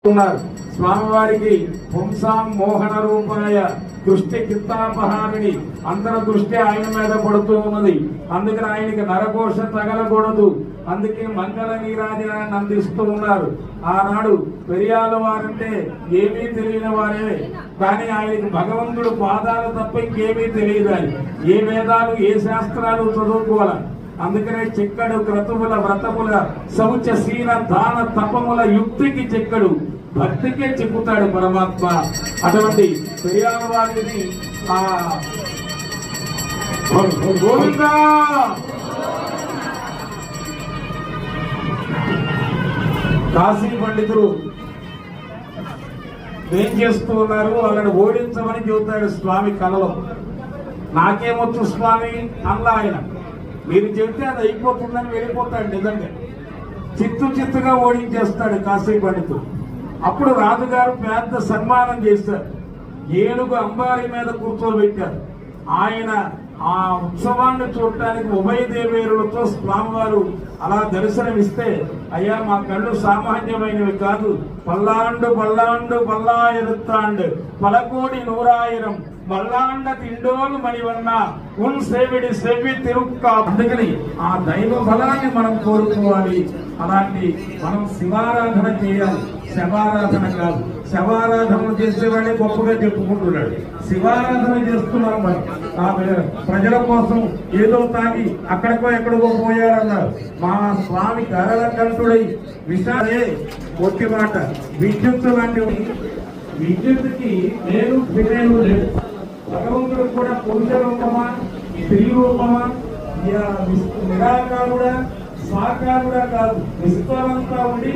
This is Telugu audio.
స్వామివారికి పుంసాం మోహన రూపాయ దృష్టి కిత్తాపహారిణి అందరి దృష్టి ఆయన మీద పడుతూ ఉన్నది. అందుకని ఆయనకి నరకోశ తగలకూడదు. అందుకే మంగళ నీరాజనాన్ని అందిస్తూ ఉన్నారు. ఆనాడు పెరియాల వారంటే ఏమీ తెలియని వారే, కానీ ఆయనకి భగవంతుడు పాదాలు తప్ప ఇంకేమీ తెలియదు. ఏ వేదాలు ఏ శాస్త్రాలు చదువుకోవాలి. అందుకనే చిక్కడు క్రతువుల వ్రతముల శౌచ శీల దాన తపముల యుక్తికి చిక్కడు, భక్తికే చెప్పుతాడు పరమాత్మ. అటువంటి పెరియాల వారిని గోవిందా కాశీ పండితులు ఏం చేస్తూ ఉన్నారు, వాళ్ళని ఓడించమని చెబుతాడు స్వామి కలలో. నాకేమొచ్చు స్వామి అల్లా ఆయన, మీరు చెబితే అది అయిపోతుందని వెళ్ళిపోతాడు. నిజంగా చిత్తుగా ఓడించేస్తాడు కాశీ పండితుడు. అప్పుడు రాజుగారు పెద్ద సన్మానం చేశారు. ఏనుగు అంబారి మీద కూర్చోబెట్టారు. ఆయన ఆ ఉత్సవాన్ని చూడటానికి ఉభయదేవేరులతో స్వామివారు అలా దర్శనమిస్తే, అయ్యా మా కళ్ళు సామాన్యమైనవి కాదు, పల్లాండు పల్లాండు పల్లాయరుత్తాండు పలకోడి నూరాయిరం మల్లాండ తిండోలు మణివన్న ఉన్ సేవిడి సెవి తిరుక్క. అందుకని ఆ దైవ బలాన్ని మనం కోరుకోవాలి. అలాంటి మనం శివారాధన చేయాలి, శవారాధన కాదు. శవారాధన చేసేవాడే గొప్పగా చెప్పుకుంటున్నాడు. శివారాధన చేస్తున్నాం మనం. ప్రజల కోసం ఏదో తాగి అక్కడికో ఎక్కడికో పోయారన్నారు. మా స్వామి కరళకంఠుడై విషాలే ఒట్టి మాట. విద్యుత్ లాంటివి, విద్యుత్కి నేను వినయం లేదు. భగవంతుడు కూడా పురుష రూపమా స్త్రీ రూపమా నిరాకారుడా సాకారుడా కాదు, విశ్వమంతా ఉండి